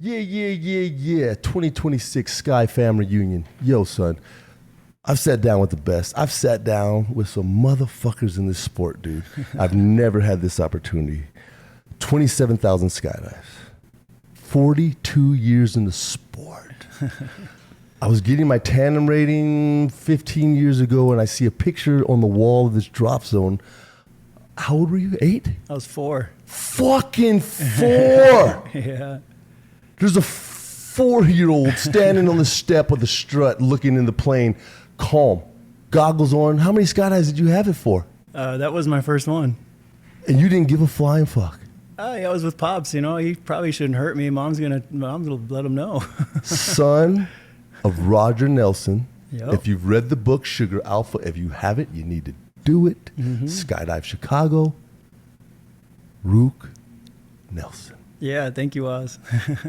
Yeah. 2026 Sky Fam Reunion. Yo, son, I've sat down with the best. I've sat down with some motherfuckers in this sport, dude. I've never had this opportunity. 27,000 skydives. 42 years in the sport. I was getting my tandem rating 15 years ago, and I see a picture on the wall of this drop zone. How old were you? 8? I was 4. Fucking 4! Yeah. There's a 4-year-old standing on the step with a strut looking in the plane, calm, goggles on. How many skydives did you have it for? That was my first one. And you didn't give a flying fuck? Yeah, I was with Pops, you know. He probably shouldn't hurt me. Mom's gonna let him know. Son of Roger Nelson. Yep. If you've read the book Sugar Alpha, if you haven't, you need to do it. Mm-hmm. Skydive Chicago. Rook Nelson. Yeah, thank you, Oz.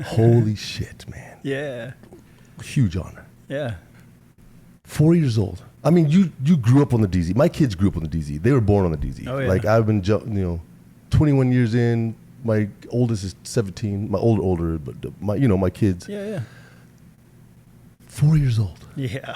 Holy shit, man. Yeah. Huge honor. Yeah. 4 years old. I mean, you grew up on the DZ. My kids grew up on the DZ. They were born on the DZ. Oh, yeah. Like, I've been, 21 years in. My oldest is 17. My older, but my kids. Yeah. 4 years old. Yeah.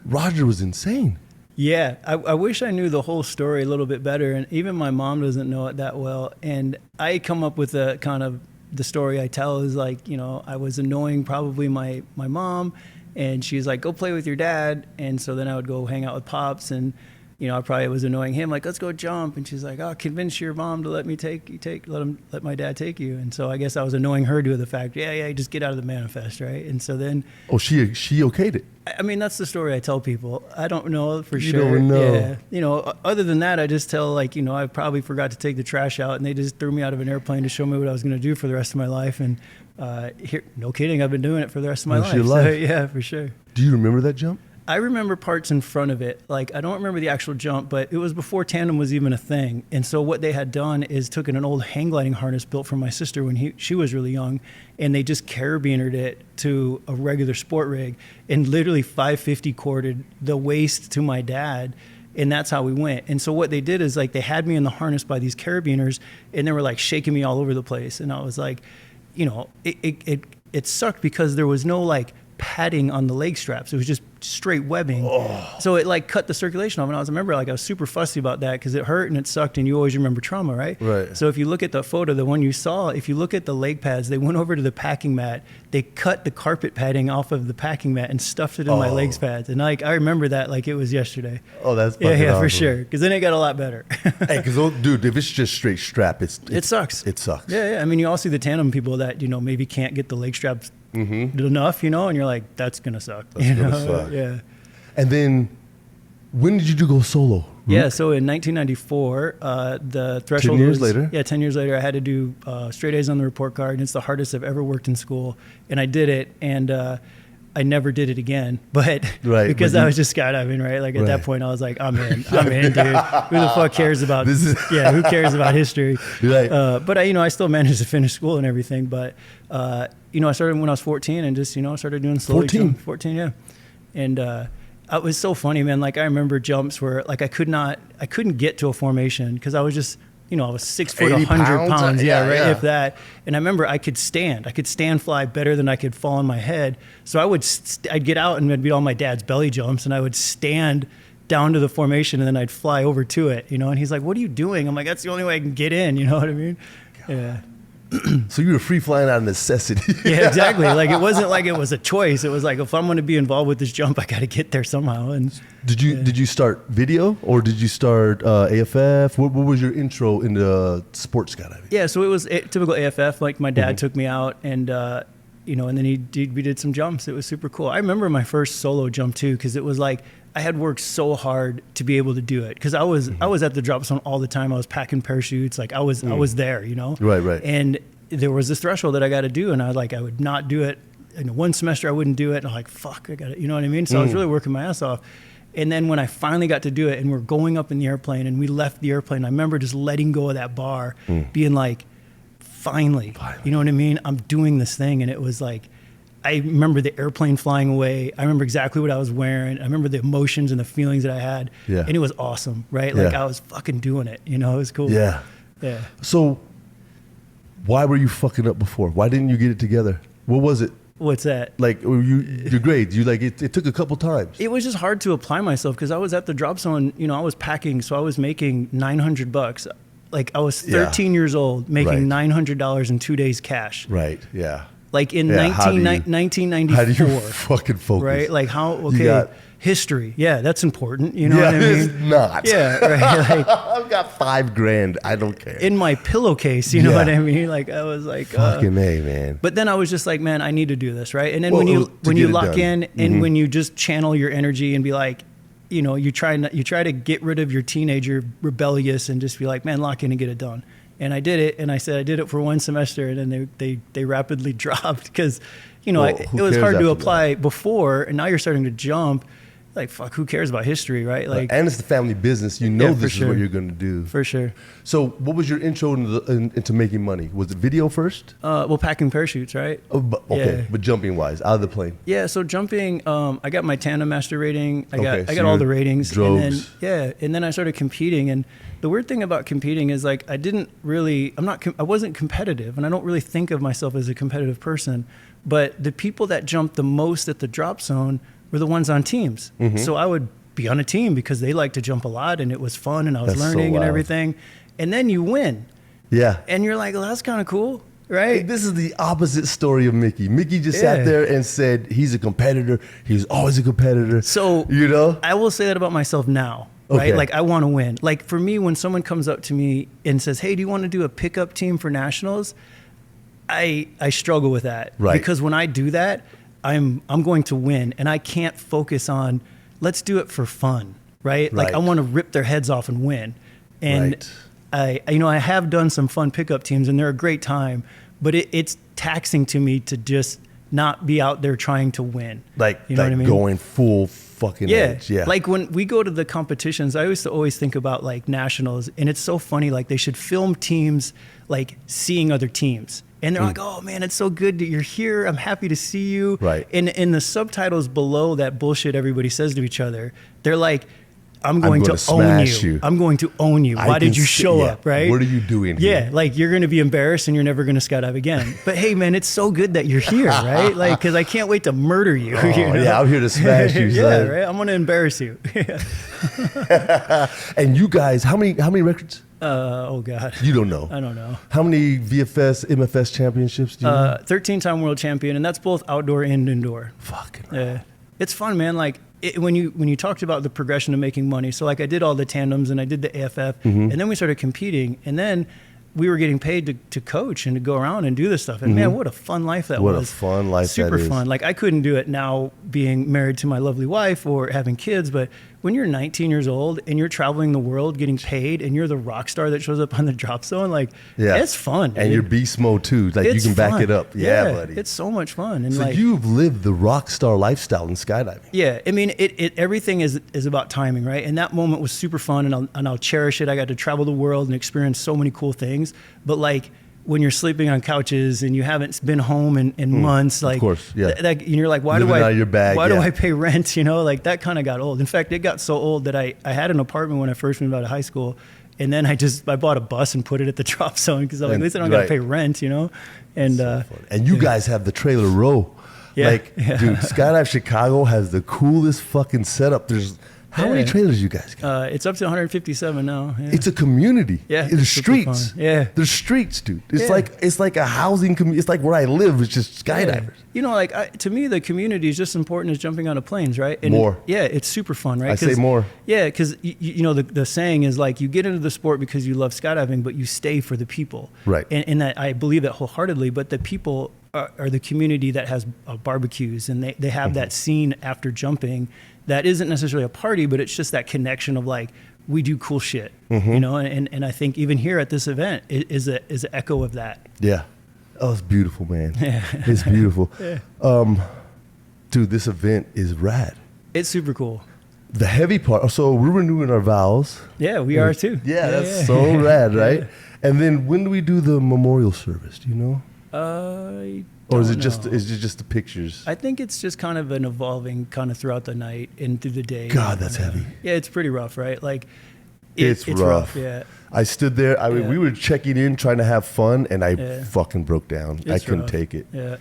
Roger was insane. Yeah, I wish I knew the whole story a little bit better, and even my mom doesn't know it that well. And I come up with a kind of, the story I tell is like, I was annoying probably my mom, and she's like, go play with your dad. And so then I would go hang out with Pops, and I probably was annoying him, like, let's go jump. And she's like, oh, convince your mom to let me let my dad take you. And so I guess I was annoying her to the fact, yeah, just get out of the manifest, right? And so then, oh, she okayed it. I mean, that's the story I tell people. I don't know for sure. You don't know. Yeah. Other than that, I just tell, like, I probably forgot to take the trash out, and they just threw me out of an airplane to show me what I was going to do for the rest of my life. And no kidding, I've been doing it for the rest of my life. So, yeah, for sure. Do you remember that jump? I remember parts in front of it. Like, I don't remember the actual jump, but it was before tandem was even a thing. And so what they had done is took an old hang gliding harness built for my sister when she was really young, and they just carabinered it to a regular sport rig and literally 550 corded the waist to my dad. And that's how we went. And so what they did is, like, they had me in the harness by these carabiners, and they were like shaking me all over the place. And I was like, it sucked because there was no like padding on the leg straps. It was just straight webbing. Oh. So it like cut the circulation off. And I was super fussy about that because it hurt and it sucked, and you always remember trauma, right? Right. So if you look at the photo, the one you saw, if you look at the leg pads, they went over to the packing mat. They cut the carpet padding off of the packing mat and stuffed it in my legs pads. And like, I remember that like it was yesterday. Oh, that's yeah, awesome. for sure. Because then it got a lot better. Hey, because dude, if it's just straight strap, it sucks. It sucks. Yeah. I mean, you all see the tandem people that maybe can't get the leg straps enough, and you're like, that's gonna suck. That's gonna suck. Yeah. And then, when did you go solo? Yeah, so in 1994, the threshold 10 years later? Yeah, 10 years later, I had to do straight A's on the report card, and it's the hardest I've ever worked in school. And I did it, and I never did it again. But because I was just skydiving, right? Like, at that point, I was like, I'm in, dude. Who the fuck cares about who cares about history? Right. But I still managed to finish school and everything. But, I started when I was 14 and just, started doing slow 14, yeah. And it was so funny, man. Like, I remember jumps where, like, I couldn't get to a formation because I was just, I was 6 foot, 100 pounds. Yeah, right. If that. And I remember I could stand fly better than I could fall on my head. So I'd get out and it'd be all my dad's belly jumps, and I would stand down to the formation and then I'd fly over to it, and he's like, what are you doing? I'm like, that's the only way I can get in. You know what I mean? God. Yeah. So you were free flying out of necessity. Yeah, exactly. Like, it wasn't like it was a choice. It was like, if I'm going to be involved with this jump, I got to get there somehow. And did you start video or did you start AFF? What was your intro into sports skydiving? Yeah, so it was typical AFF. Like, my dad took me out, and and then we did some jumps. It was super cool. I remember my first solo jump too, because it was like, I had worked so hard to be able to do it, because I was at the drop zone all the time. I was packing parachutes, like I was there, Right. And there was this threshold that I got to do, and I would not do it. One semester I wouldn't do it, and I'm like, fuck, I got it. You know what I mean? So I was really working my ass off. And then when I finally got to do it, and we're going up in the airplane, and we left the airplane, I remember just letting go of that bar, being like, finally, you know what I mean? I'm doing this thing, and it was like, I remember the airplane flying away. I remember exactly what I was wearing. I remember the emotions and the feelings that I had. Yeah. And it was awesome, right? Like, I was fucking doing it. It was cool. Yeah. Yeah. So Why were you fucking up before? Why didn't you get it together? What was it? What's that? Like your grades, you like it took a couple times. It was just hard to apply myself because I was at the drop zone, you know, I was packing, so I was making $900. Like I was 13 years old making $900 in 2 days cash. Right, yeah. Like in 1994. How do you fucking focus? Right? Like history. Yeah, that's important. You know what I mean? It's not. Yeah, right. Like, I've got $5,000. I don't care. in my pillowcase, you know what I mean? Like I was like, fucking A, man. But then I was just like, man, I need to do this, right? And then when you lock in and when you just channel your energy and be like, you know, you try to get rid of your teenager rebellious and just be like, man, lock in and get it done. And I did it, and I said I did it for one semester, and then they rapidly dropped because, you know, it was hard to apply before, and now you're starting to jump. Like, fuck, who cares about history, right? Like, and it's the family business. You know this is what you're going to do. For sure. So what was your intro into making money? Was it video first? Well, packing parachutes, right? Oh, but jumping-wise, out of the plane. Yeah, so jumping, I got my tandem master rating. I got all the ratings. Droves. And then I started competing. And the weird thing about competing is, like, I wasn't competitive, and I don't really think of myself as a competitive person. But the people that jumped the most at the drop zone were the ones on teams. Mm-hmm. So I would be on a team because they like to jump a lot and it was fun and I was learning and everything. And then you win. Yeah. And you're like, well, that's kind of cool, right? Hey, this is the opposite story of Mickey. Mickey just sat there and said he's a competitor. He was always a competitor. So, you know, I will say that about myself now, right? Like, I want to win. Like, for me, when someone comes up to me and says, hey, do you want to do a pickup team for nationals? I struggle with that. Right. Because when I do that, I'm going to win, and I can't focus on let's do it for fun, right? Like I want to rip their heads off and win. And I have done some fun pickup teams, and they're a great time, but it's taxing to me to just not be out there trying to win. Like, you know what I mean? Going full fucking edge. Yeah. Like when we go to the competitions, I used to always think about like nationals, and it's so funny. Like they should film teams like seeing other teams. And they're like, oh, man, it's so good that you're here. I'm happy to see you. Right. And in the subtitles below that bullshit everybody says to each other, they're like, I'm going to own you. I'm going to own you. Why did you show up, right? What are you doing here? Yeah, like you're going to be embarrassed and you're never going to skydive again. But hey, man, it's so good that you're here, right? Like, because I can't wait to murder you. Oh, you know? Yeah, I'm here to smash you. Yeah, right? I'm going to embarrass you. And you guys, how many records? Oh, God. You don't know. I don't know. How many VFS, MFS championships do you know? 13-time world champion, and that's both outdoor and indoor. Fucking right. It's fun, man. Like, when you talked about the progression of making money, so like I did all the tandems and I did the AFF, and then we started competing, and then we were getting paid to coach and to go around and do this stuff. And man, what a fun life that was. What a fun life that is. Super fun. Like I couldn't do it now being married to my lovely wife or having kids, but when you're 19 years old and you're traveling the world getting paid and you're the rock star that shows up on the drop zone, like it's fun. And you're beast mode too. Like you can back it up. Yeah, buddy. It's so much fun. And so like, you've lived the rock star lifestyle in skydiving. Yeah. I mean, everything is about timing, right? And that moment was super fun and I'll cherish it. I got to travel the world and experience so many cool things. But like, when you're sleeping on couches and you haven't been home in months, like, of course, and you're like, why do I pay rent? You know, like that kind of got old. In fact, it got so old that I had an apartment when I first moved out of high school, and then I bought a bus and put it at the drop zone because I'm like, at least I don't got to pay rent, you know. And and you guys have the trailer row, dude. Skydive Chicago has the coolest fucking setup. There's how many trailers you guys got? It's up to 157 now. Yeah. It's a community. Yeah, there's streets. Yeah, there's streets, dude. It's like a housing community. It's like where I live. It's just skydivers. You know, like to me, the community is just as important as jumping out of planes, right? And more. Yeah, it's super fun, right? I say more. Yeah, because you know the saying is like you get into the sport because you love skydiving, but you stay for the people. Right. And that I believe that wholeheartedly. But the people are the community that has barbecues and they have that scene after jumping. That isn't necessarily a party, but it's just that connection of like, we do cool shit, you know? And I think even here at this event is an echo of that. Yeah. Oh, it's beautiful, man. Yeah. It's beautiful. Dude, this event is rad. It's super cool. The heavy part, so we're renewing our vows. Yeah, we are too. Yeah, that's so rad, right? Yeah. And then when do we do the memorial service? Do you know? Or is it just the pictures? I think it's just kind of an evolving kind of throughout the night and through the day. God, that's heavy. Yeah, it's pretty rough, right? Like It's rough. Yeah. I stood there. I mean, Yeah. we were checking in, trying to have fun, and I Yeah. fucking broke down. I It's couldn't rough. take it. Yeah.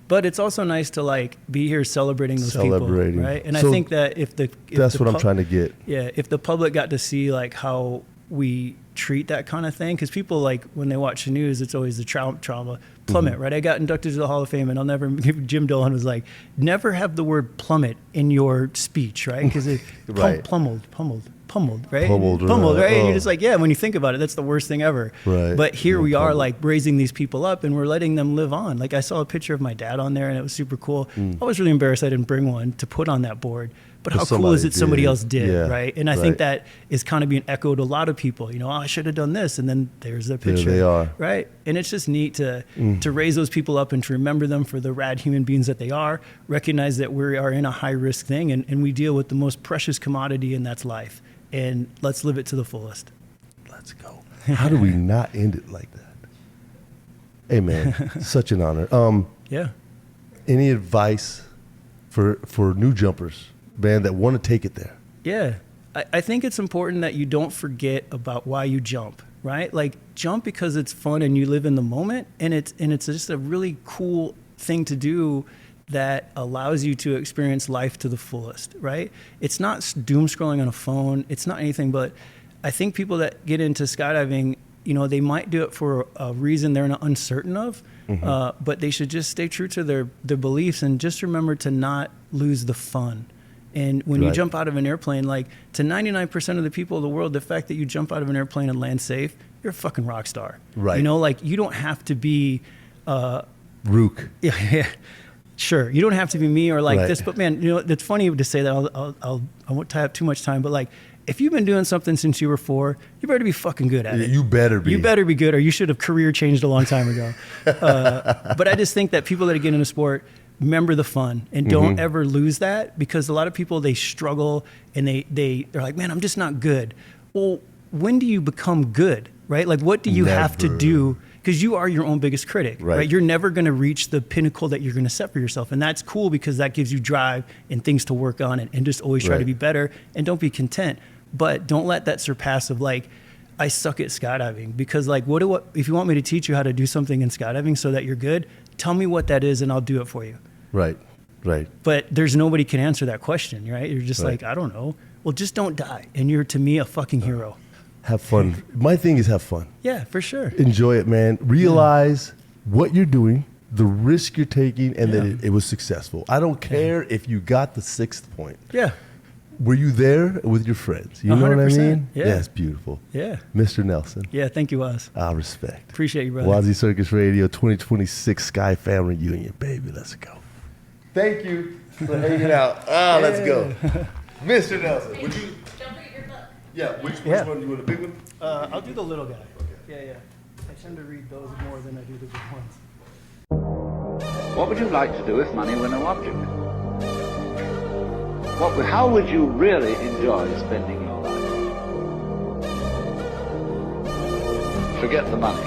But it's also nice to like be here celebrating those Celebrating. people, right? And So I think that if That's the what I'm trying to get. Yeah, if the public got to see like how we treat that kind of thing, because people like when they watch the news, it's always the trauma plummet, right? I got inducted to the Hall of Fame, and I'll never. Jim Dolan was like, never have the word plummet in your speech, right? Because it Right. pummeled, right? Pummeled, right? right. And you're Oh. just like, yeah. When you think about it, that's the worst thing ever. Right. But here Yeah, we are, pummeled. like raising these people up, and we're letting them live on. Like I saw a picture of my dad on there, and it was super cool. I was really embarrassed I didn't bring one to put on that board. But how cool is it somebody else did, Yeah, right? And I think that is kind of being echoed to a lot of people. You know, oh, I should have done this, and then there's the picture. they are. Right? And it's just neat to raise those people up and to remember them for the rad human beings that they are, recognize that we are in a high-risk thing, and we deal with the most precious commodity, and that's life. And let's live it to the fullest. Let's go. How do we not end it like that? Hey, man, such an honor. Yeah. Any advice for new jumpers, man, that want to take it there? Yeah. I think it's important that you don't forget about why you jump, right? Like jump because it's fun and you live in the moment, and it's just a really cool thing to do that allows you to experience life to the fullest, right? It's not doom scrolling on a phone. It's not anything, but I think people that get into skydiving, you know, they might do it for a reason they're not uncertain of, but they should just stay true to their beliefs and just remember to not lose the fun. And when you Right. jump out of an airplane, like to 99% of the people of the world, the fact that you jump out of an airplane and land safe, you're a fucking rock star. Right. You know, like you don't have to be, Rook. yeah. Sure, you don't have to be me or like Right. this, but man, you know, it's funny to say that. I won't tie up too much time, but like, if you've been doing something since you were 4, you better be fucking good at it. You better be. You better be good, or you should have career changed a long time ago. But I just think that people that get into sport, remember the fun and don't ever lose that, because a lot of people, they struggle and they're like, man, I'm just not good. Well, when do you become good, right? Like, what do you have to Never. do? Because you are your own biggest critic, Right. right? You're never going to reach the pinnacle that you're going to set for yourself. And that's cool because that gives you drive and things to work on, and just always try to Right. be better, and don't be content. But don't let that surpass of like, I suck at skydiving, because like, if you want me to teach you how to do something in skydiving so that you're good, tell me what that is and I'll do it for you. Right. Right. But there's nobody can answer that question, right? You're just Right. like, I don't know. Well, just don't die. And you're, to me, a fucking hero. Have fun. My thing is have fun. Yeah, for sure. Enjoy it, man. Realize what you're doing, the risk you're taking, and that it was successful. I don't care if you got the 6th point. Yeah. Were you there with your friends? You know what I 100%. mean? Yeah. it's beautiful. Yeah. Mr. Nelson, Yeah. Thank you, Waz. I respect. Appreciate you, brother. WazzyCircus Radio 2026 Sky Family Union. Baby, let's go. Thank you for hanging out. Let's go. Mr. Nelson, would you? Don't forget your book. Yeah, which Yeah. one? You want a big one? I'll do the little guy. Yeah. I tend to read those more than I do the big ones. What would you like to do if money were no object? How would you really enjoy spending your life? Forget the money.